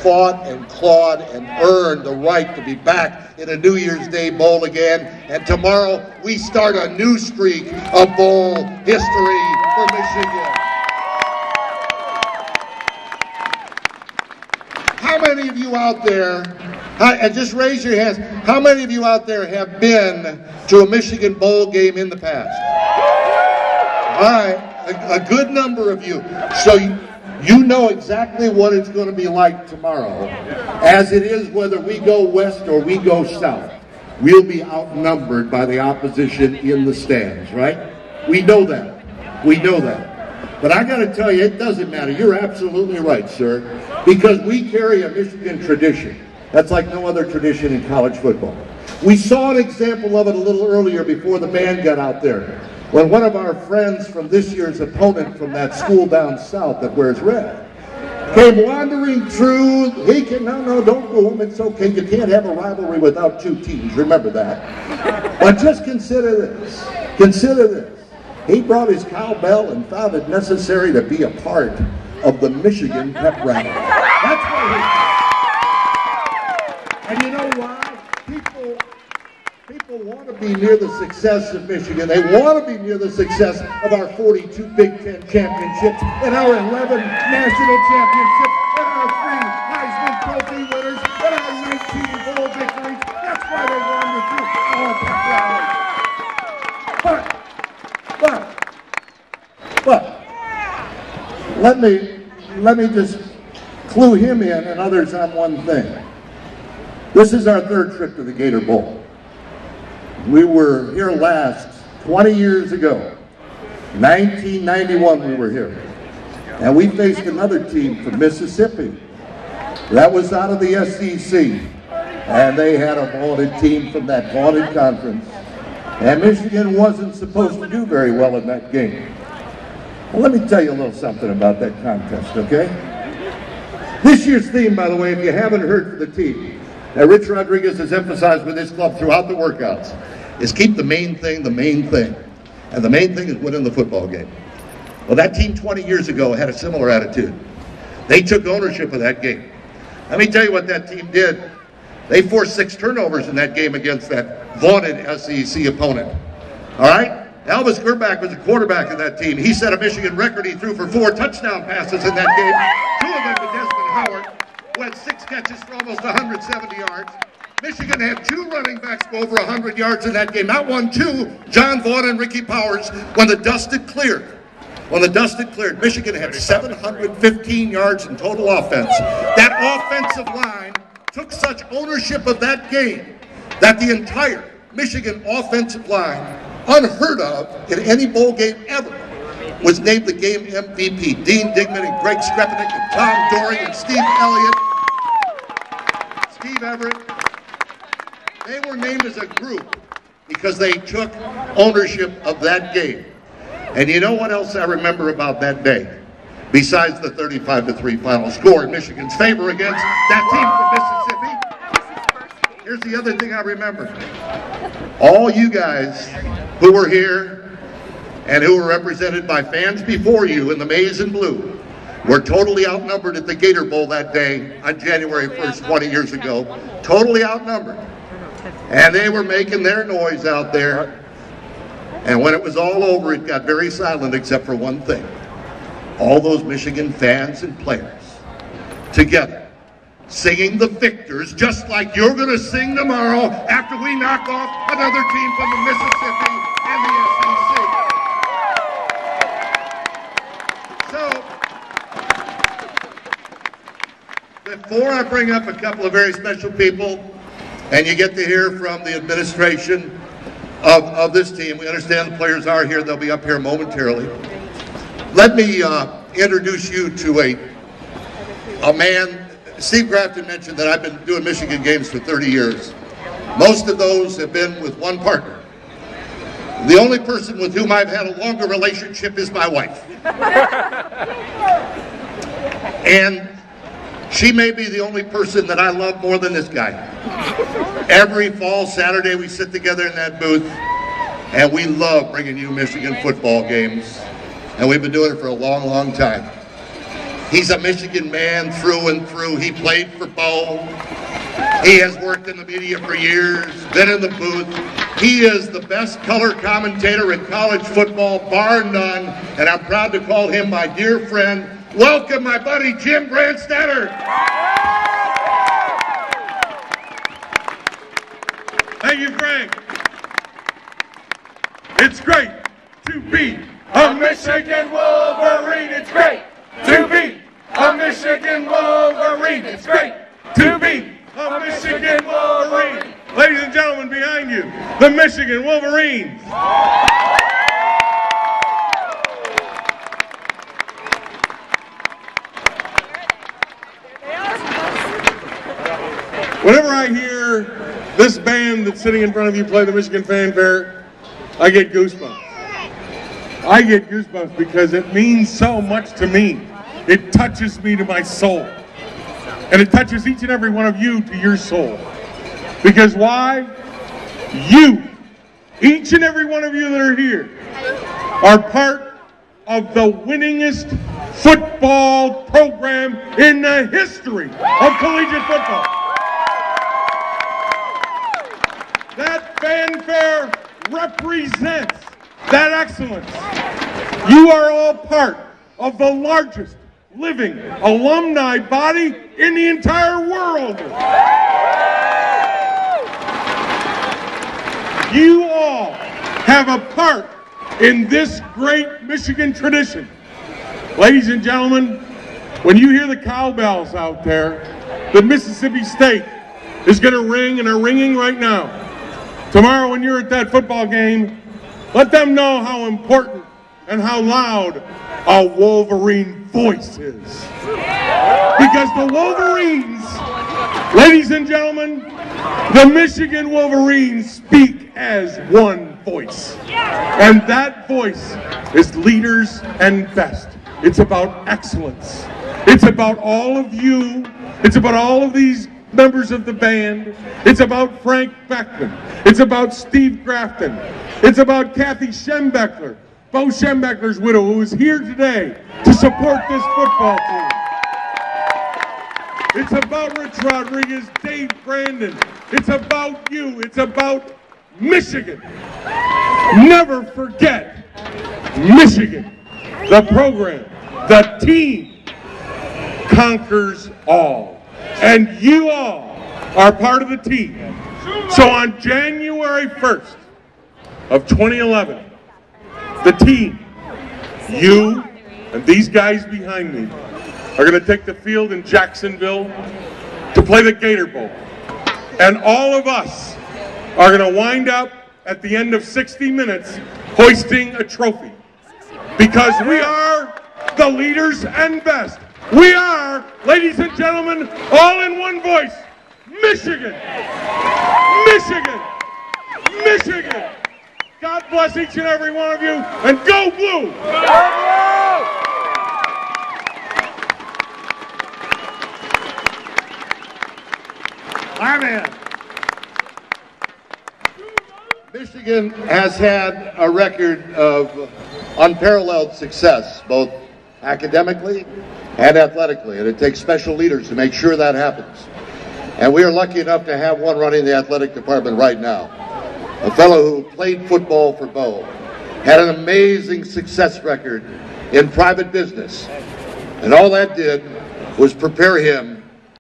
fought and clawed and earned the right to be back in a New Year's Day bowl again. And tomorrow we start a new streak of bowl history for Michigan. How many of you out there, and just raise your hands, how many of you out there have been to a Michigan bowl game in the past? All right, a good number of you. So you know exactly what it's going to be like tomorrow, as it is whether we go west or we go south. We'll be outnumbered by the opposition in the stands, right? We know that. We know that. But I got to tell you, it doesn't matter. You're absolutely right, sir, because we carry a Michigan tradition. That's like no other tradition in college football. We saw an example of it a little earlier before the band got out there, when one of our friends from this year's opponent from that school down south that wears red came wandering through. He can, no, don't go home. It's okay. You can't have a rivalry without two teams. Remember that. But just consider this. Consider this. He brought his cowbell and found it necessary to be a part of the Michigan pep rally. That's what he did. And you know why? People want to be near the success of Michigan. They want to be near the success of our 42 Big Ten championships and our 11 national championships and our 3 Heisman Trophy winners and our 19 bowl victories. That's why they wander through our pep rally. But let me just clue him in and others on one thing. This is our 3rd trip to the Gator Bowl. We were here last 20 years ago. 1991 we were here. And we faced another team from Mississippi. That was out of the SEC. And they had a vaunted team from that vaunted conference. And Michigan wasn't supposed to do very well in that game. Well, let me tell you a little something about that contest, okay? This year's theme, by the way, if you haven't heard from the team, that Rich Rodriguez has emphasized with his club throughout the workouts, is keep the main thing the main thing. And the main thing is winning the football game. Well, that team 20 years ago had a similar attitude. They took ownership of that game. Let me tell you what that team did. They forced 6 turnovers in that game against that vaunted SEC opponent. All right? Elvis Gerbach was the quarterback of that team. He set a Michigan record. He threw for 4 touchdown passes in that game. 2 of them to Desmond Howard, who had 6 catches for almost 170 yards. Michigan had 2 running backs go over 100 yards in that game. Not 1, 2, John Vaughn and Ricky Powers, when the dust had cleared. When the dust had cleared, Michigan had 715 yards in total offense. That offensive line took such ownership of that game that the entire Michigan offensive line, unheard of in any bowl game ever, was named the game MVP. Dean Digman and Greg Skrepenik and Tom Dory and Steve Elliott, Steve Everett. They were named as a group because they took ownership of that game. And you know what else I remember about that day? Besides the 35-3 final score in Michigan's favor against that team from Mississippi, here's the other thing I remember. All you guys who were here and who were represented by fans before you in the maize and blue were totally outnumbered at the Gator Bowl that day on January 1st, 20 years ago. Totally outnumbered. And they were making their noise out there. And when it was all over, it got very silent except for one thing. All those Michigan fans and players together singing the victors, just like you're going to sing tomorrow after we knock off another team from the Mississippi and the SEC. So, before I bring up a couple of very special people, and you get to hear from the administration of this team, we understand the players are here, they'll be up here momentarily. Let me introduce you to a man. Steve Grafton mentioned that I've been doing Michigan games for 30 years. Most of those have been with one partner. The only person with whom I've had a longer relationship is my wife. And she may be the only person that I love more than this guy. Every fall Saturday we sit together in that booth and we love bringing you Michigan football games. And we've been doing it for a long, long time. He's a Michigan man through and through. He played for Bo. He has worked in the media for years, been in the booth. He is the best color commentator in college football, bar none, and I'm proud to call him my dear friend. Welcome, my buddy, Jim Brandstatter. Thank you, Frank. It's great to be a Michigan Wolverine. It's great to be a Michigan Wolverine. It's great to be a Michigan Wolverine. Ladies and gentlemen, behind you, the Michigan Wolverines. Whenever I hear this band that's sitting in front of you play the Michigan Fanfare, I get goosebumps. I get goosebumps because it means so much to me. It touches me to my soul. And it touches each and every one of you to your soul. Because why? You, each and every one of you that are here, are part of the winningest football program in the history of collegiate football. That fanfare represents that excellence. You are all part of the largest living alumni body in the entire world. You all have a part in this great Michigan tradition. Ladies and gentlemen, when you hear the cowbells out there, the Mississippi State is going to ring, and are ringing right now. Tomorrow when you're at that football game, let them know how important and how loud a Wolverine voice is. Because the Wolverines, ladies and gentlemen, the Michigan Wolverines speak as one voice. And that voice is leaders and best. It's about excellence. It's about all of you. It's about all of these members of the band. It's about Frank Beckman. It's about Steve Grafton. It's about Kathy Schembeckler, Bo Schembeckler's widow, who is here today to support this football team. It's about Rich Rodriguez, Dave Brandon. It's about you. It's about Michigan. Never forget Michigan. The program, the team conquers all. And you all are part of the team. So on January 1st of 2011, the team, you and these guys behind me, are going to take the field in Jacksonville to play the Gator Bowl. And all of us are going to wind up at the end of 60 minutes hoisting a trophy. Because we are the leaders and best. We are, ladies and gentlemen, all in one voice, Michigan! Michigan! Michigan! God bless each and every one of you, and go blue! Go blue! Our man. Michigan has had a record of unparalleled success, both academically and athletically, and it takes special leaders to make sure that happens. And we are lucky enough to have one running the athletic department right now. A fellow who played football for Bo, had an amazing success record in private business, and all that did was prepare him